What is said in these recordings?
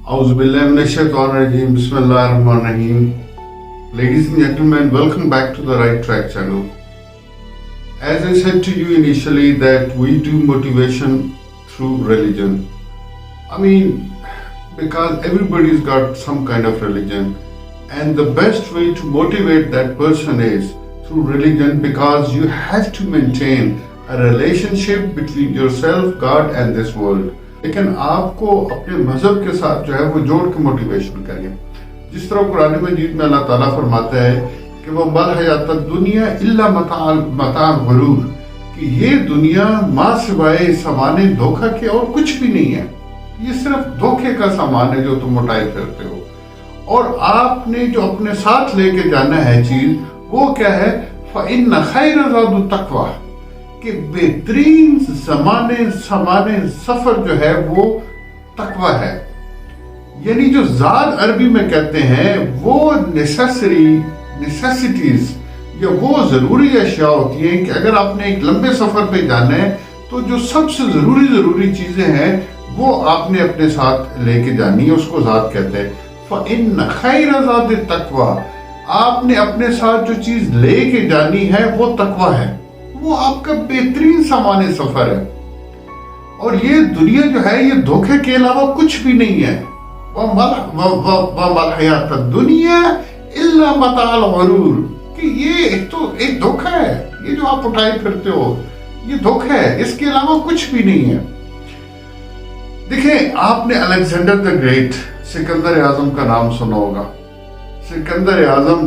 Auzubillahiminash-shaytanir-rajeem. Bismillahir-rahmanir-rahim. Ladies and gentlemen, welcome back to the Right Track channel. As I said to you initially that we do motivation through religion. Because everybody's got some kind of religion, and the best way to motivate that person is through religion, because you have to maintain a relationship between yourself, God and this world. لیکن آپ کو اپنے مذہب کے ساتھ جو ہے وہ جوڑ کے موٹیویشن کریں. جس طرح قرآن مجید میں اللہ تعالیٰ فرماتا ہے کہ وہ مَا الْحَيَاةُ الدُّنْيَا إِلَّا مَتَاعُ الْغُرُورِ، کہ یہ دنیا ماں سوائے سامان دھوکہ کے اور کچھ بھی نہیں ہے. یہ صرف دھوکے کا سامان ہے جو تم اٹھائے پھرتے ہو. اور آپ نے جو اپنے ساتھ لے کے جانا ہے چیز وہ کیا ہے؟ فَإِنَّ خَيْرَ زَادُ التَّقْوَىٰ، کہ بہترین سامان سفر جو ہے وہ تقوی ہے. یعنی جو زاد عربی میں کہتے ہیں وہ نیسیسٹیز یا وہ ضروری اشیاء ہوتی ہیں کہ اگر آپ نے ایک لمبے سفر پہ جانا ہے تو جو سب سے ضروری چیزیں ہیں وہ آپ نے اپنے ساتھ لے کے جانی ہے. اس کو زاد کہتے ہیں. فَإِنَّ خَيْرَ زَادِ التَّقْوَىٰ، آپ نے اپنے ساتھ جو چیز لے کے جانی ہے وہ تقوی ہے، وہ آپ کا بہترین سامان سفر ہے. اور یہ دنیا جو ہے یہ دھوکے کے علاوہ کچھ بھی نہیں ہے. وَمَا الْحَيَاةُ الدُّنْيَا إِلَّا مَتَاعُ الْغُرُورِ، کہ یہ تو ایک دھوکہ ہے. یہ جو آپ اٹھائے پھرتے ہو یہ دھوکہ ہے، اس کے علاوہ کچھ بھی نہیں ہے. دیکھیں، آپ نے الیگزینڈر دی گریٹ، سکندر اعظم کا نام سنا ہوگا. سکندر اعظم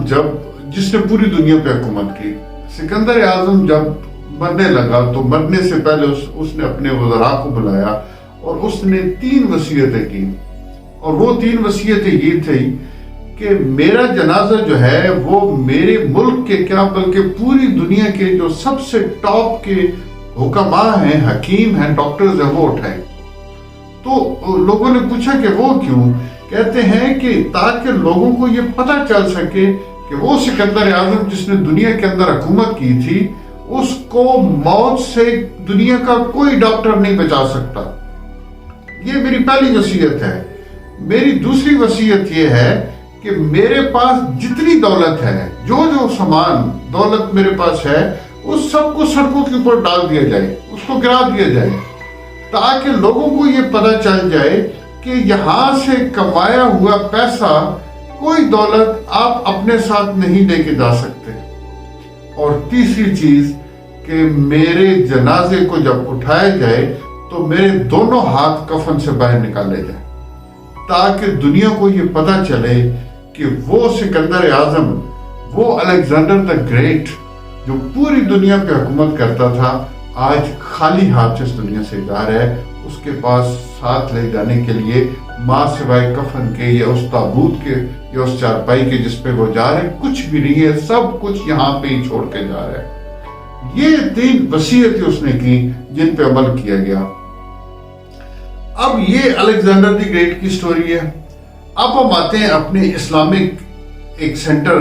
جس نے پوری دنیا پہ حکومت کی. سکندر اعظم جب مرنے لگا تو مرنے سے پہلے اس نے اپنے وزراء کو بلایا اور اس نے 3 وصیتیں کی. اور وہ 3 وصیتیں یہ تھی کہ میرا جنازہ جو ہے وہ میرے ملک کے کیا بلکہ پوری دنیا کے جو سب سے ٹاپ کے حکماء ہیں، حکیم ہیں، ڈاکٹرز ہیں، وہ اٹھائے. تو لوگوں نے پوچھا کہ وہ کیوں؟ کہتے ہیں کہ تاکہ لوگوں کو یہ پتہ چل سکے کہ وہ سکندر اعظم جس نے دنیا کے اندر حکومت کی تھی اس کو موت سے دنیا کا کوئی ڈاکٹر نہیں بچا سکتا. یہ میری پہلی وصیت ہے. میری دوسری وصیت یہ ہے کہ میرے پاس جتنی دولت ہے، جو سامان دولت میرے پاس ہے، اس سب کو سڑکوں کے اوپر ڈال دیا جائے، اس کو گرا دیا جائے، تاکہ لوگوں کو یہ پتہ چل جائے کہ یہاں سے کمایا ہوا پیسہ، کوئی دولت آپ اپنے ساتھ نہیں لے کے جا سکتے. اور تیسری چیز کہ میرے جنازے کو جب اٹھایا جائے تو میرے دونوں ہاتھ کفن سے باہر نکالے جائیں، تاکہ دنیا کو یہ پتہ چلے کہ وہ سکندر اعظم، وہ الیگزینڈر دی گریٹ جو پوری دنیا پہ حکومت کرتا تھا، آج خالی ہاتھ اس دنیا سے جا رہا ہے. اس کے پاس ساتھ لے جانے کے لیے ماں سوائے کفن کے یا اس تابوت کے یا اس چارپائی کے جس پہ وہ جا رہے کچھ بھی نہیں ہے. سب کچھ یہاں پہ ہی چھوڑ کے جا رہا ہے. یہ 3 وصیتیں اس نے کی جن پہ عمل کیا گیا. اب یہ الیگزینڈر دی گریٹ کی سٹوری ہے. اب ہم آتے ہیں اپنے اسلامک ایک سینٹر،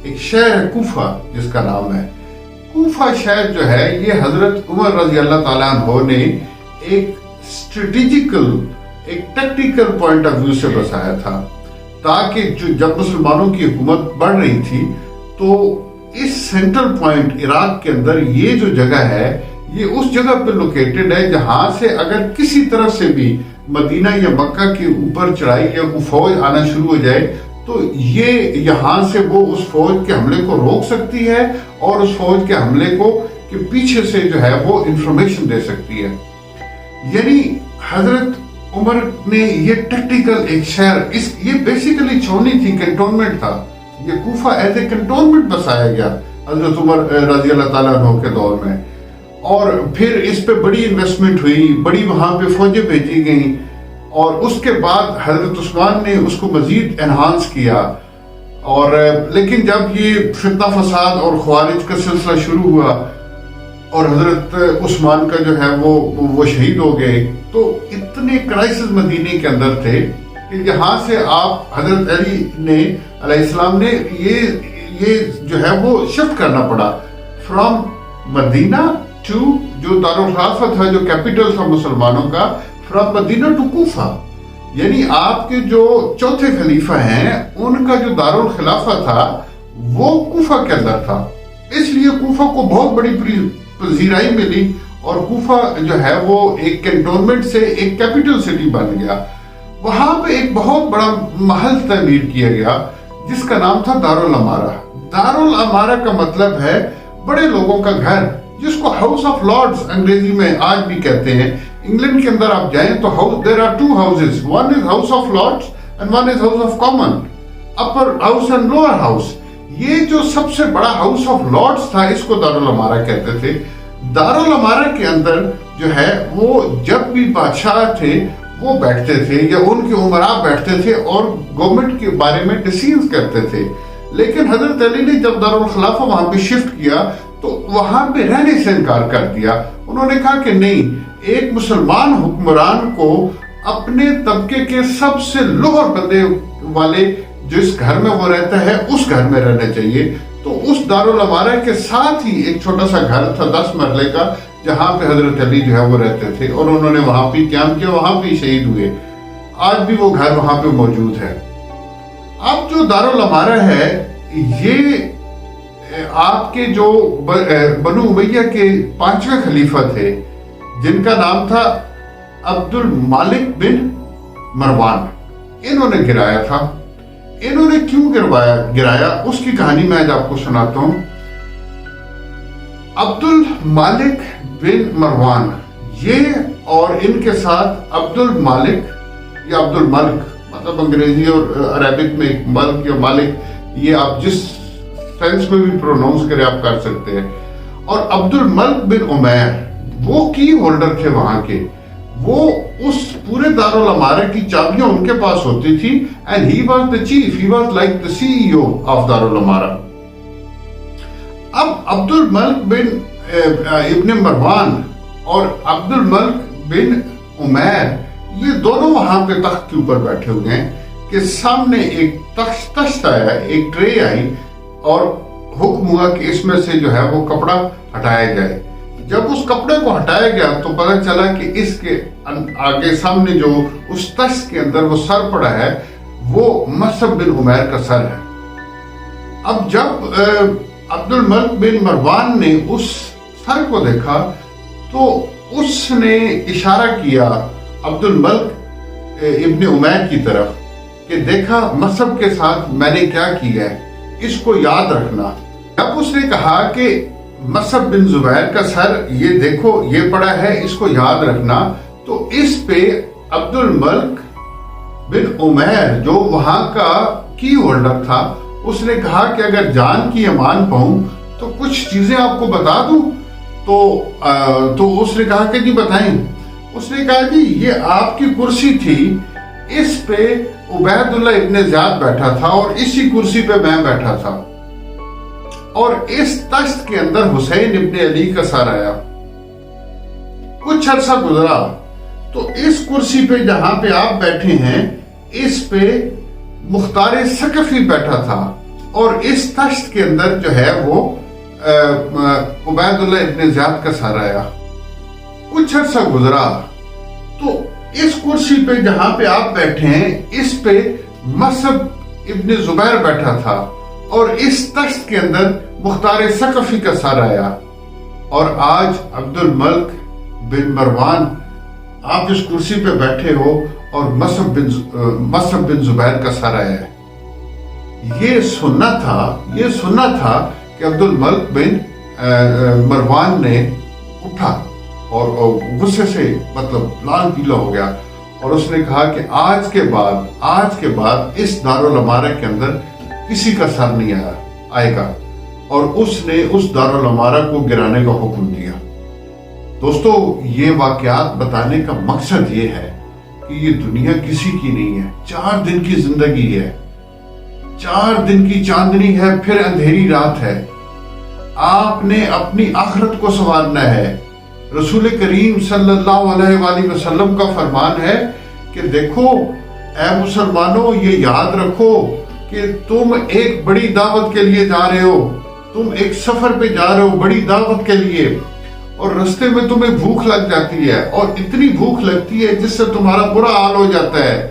ایک شہر ہے کوفہ جس کا نام ہے. کوفہ شہر جو ہے یہ حضرت عمر رضی اللہ تعالیٰ عنہ نے ایک اسٹریٹجیکل، ایک ٹیکٹیکل پوائنٹ آف ویو سے بسایا تھا، تاکہ جب مسلمانوں کی حکومت بڑھ رہی تھی تو اس سینٹرل پوائنٹ عراق کے اندر یہ جو جگہ ہے یہ اس جگہ پہ لوکیٹڈ ہے جہاں سے اگر کسی طرف سے بھی مدینہ یا مکہ کے اوپر چڑھائی یا کوئی فوج آنا شروع ہو جائے تو یہ یہاں سے وہ اس فوج کے حملے کو روک سکتی ہے اور اس فوج کے حملے کو کہ پیچھے سے جو ہے وہ انفارمیشن دے سکتی ہے. یعنی حضرت عمر نے یہ ٹیکٹیکل ایک شہر، یہ بیسیکلی چھونی تھی، کنٹونمنٹ تھا. یہ کوفہ ایز اے کنٹونمنٹ بسایا گیا حضرت عمر رضی اللہ تعالیٰ عنہ کے دور میں. اور پھر اس پہ بڑی انویسٹمنٹ ہوئی، بڑی وہاں پہ فوجیں بھیجی گئیں، اور اس کے بعد حضرت عثمان نے اس کو مزید انہانس کیا. اور لیکن جب یہ فتنہ فساد اور خوارج کا سلسلہ شروع ہوا اور حضرت عثمان کا جو ہے وہ شہید ہو گئے تو اتنے کرائسس مدینے کے اندر تھے کہ یہاں سے آپ حضرت علی نے علیہ السلام نے یہ جو ہے وہ شفٹ کرنا پڑا فرام مدینہ ٹو جو دارالخلافہ تھا، جو کیپٹل تھا مسلمانوں کا، فرام مدینہ ٹو کوفہ. یعنی آپ کے جو چوتھے خلیفہ ہیں ان کا جو دارالخلافہ تھا وہ کوفہ کے اندر تھا، اس لیے کوفہ کو بہت بڑی پذیرائی ملی اور کوفہ جو ہے وہ ایک کینٹونمنٹ سے ایک کیپٹل سٹی بن گیا۔ وہاں پہ ایک بہت بڑا محل تعمیر کیا گیا جس کا نام تھا دارالامارہ۔ دارالامارہ کا مطلب ہے بڑے لوگوں کا گھر، جس کو ہاؤس آف لارڈز انگریزی میں آج بھی کہتے ہیں۔ انگلینڈ کے اندر آپ جائیں تو there are two houses, one is House of Lords and one is House of Common, upper house and lower house۔ یہ جو سب سے بڑا ہاؤس آف لارڈز تھا اس کو دارالامارہ کہتے تھے۔ دارالامارہ کے اندر جو ہے وہ جب بھی بادشاہ تھے وہ بیٹھتے تھے یا ان کے امراء بیٹھتے تھے اور گورنمنٹ کے بارے میں ڈیسیژ کرتے تھے۔ لیکن حضرت علی نے جب دارالخلافہ وہاں پہ شفٹ کیا تو وہاں پہ رہنے سے انکار کر دیا۔ انہوں نے کہا کہ نہیں، ایک مسلمان حکمران کو اپنے طبقے کے سب سے لوہر بندے والے جس گھر میں وہ رہتا ہے اس گھر میں رہنا چاہیے۔ تو اس دارالامارہ کے ساتھ ہی ایک چھوٹا سا گھر تھا 10 مرلے کا، جہاں پہ حضرت علی جو ہے وہ رہتے تھے اور انہوں نے وہاں پہ قیام کیا، وہاں پہ شہید ہوئے۔ آج بھی وہ گھر وہاں پہ موجود ہے۔ اب جو دارالامارہ ہے یہ آپ کے جو بنو امیہ کے 5ویں خلیفہ تھے جن کا نام تھا عبد المالک بن مروان، انہوں نے گرایا تھا۔ انہوں نے کیوں گرایا اس کی کہانی میں آج آپ کو سناتا ہوں۔ عبد المالک بن مروان یہ اور ان کے ساتھ عبد المالک یا عبد الملک، مطلب انگریزی اور عربک میں ملک یا مالک، یہ آپ جس سینس میں بھی پروناؤنس کرے آپ کر سکتے ہیں۔ اور عبد الملک بن عمیر وہ کی ہولڈر تھے وہاں کے، وہ اس پورے دارالامارہ کی چابیاں ان کے پاس ہوتی تھی and he was the chief, he was like the CEO of دارالامارہ۔ اب عبد الملک بن ابن مروان اور عبد الملک بن عمیر یہ دونوں وہاں پہ تخت کے اوپر بیٹھے ہوئے ہیں کہ سامنے ایک تشت آیا، ایک ٹرے آئی اور حکم ہوا کہ اس میں سے جو ہے وہ کپڑا ہٹایا جائے۔ جب اس کپڑے کو ہٹایا گیا تو پتہ چلا کہ اس کے آگے سامنے جو اس تشت کے اندر وہ سر پڑا ہے وہ مصعب بن عمیر کا سر ہے۔ اب جب عبد الملک بن مروان نے اس سر کو دیکھا تو اس نے اشارہ کیا عبد الملک ابن عمیر کی طرف کہ دیکھا مصعب کے ساتھ میں نے کیا کیا ہے، اس کو یاد رکھنا۔ جب اس نے کہا کہ مصعب بن زبیر کا سر یہ دیکھو یہ پڑا ہے، اس کو یاد رکھنا، تو اس پہ عبد الملک بن عمیر جو وہاں کا کی ہولڈر تھا اس نے کہا کہ اگر جان کی امان پاؤں تو کچھ چیزیں آپ کو بتا دوں۔ تو اس نے کہا کہ جی بتائیں۔ اس نے کہا جی یہ آپ کی کرسی تھی، اس پہ عبید اللہ ابن زیاد بیٹھا تھا اور اسی کرسی پہ میں بیٹھا تھا، اور اس تشت کے اندر حسین ابن علی کا سر آیا۔ کچھ عرصہ گزرا تو اس کرسی پہ جہاں پہ آپ بیٹھے ہیں اس پہ مختار ثقفی بیٹھا تھا، اور اس تشت کے اندر جو ہے وہ عبید اللہ ابن زیاد کا سر آیا۔ کچھ عرصہ گزرا تو اس کرسی پہ جہاں پہ آپ بیٹھے ہیں اس پہ مصعب ابن زبیر بیٹھا تھا، اور اس تشت کے اندر مختار ثقفی کا سر آیا، اور آج عبد الملک بن مروان آپ اس کرسی پہ بیٹھے ہو اور مصعب بن زبیر کا سر آیا ہے۔ یہ سننا تھا کہ عبد الملک بن مروان نے اٹھا اور غصے سے مطلب لال پیلا ہو گیا، اور اس نے کہا کہ آج کے بعد اس دارالامارہ کے اندر کسی کا سر نہیں آئے گا، اور اس نے اس دارالامارہ کو گرانے کا حکم دیا۔ دوستو یہ واقعات بتانے کا مقصد یہ ہے کہ یہ دنیا کسی کی نہیں ہے، 4 دن کی زندگی ہے، 4 دن کی چاندنی ہے، پھر اندھیری رات ہے۔ آپ نے اپنی آخرت کو سنوارنا ہے۔ رسول کریم صلی اللہ علیہ وآلہ وسلم کا فرمان ہے کہ دیکھو اے مسلمانوں، یہ یاد رکھو کہ تم ایک بڑی دعوت کے لیے جا رہے ہو، تم ایک سفر پہ جا رہے ہو بڑی دعوت کے لیے، اور رستے میں تمہیں بھوک لگ جاتی ہے، اور اتنی بھوک لگتی ہے جس سے تمہارا برا حال ہو جاتا ہے،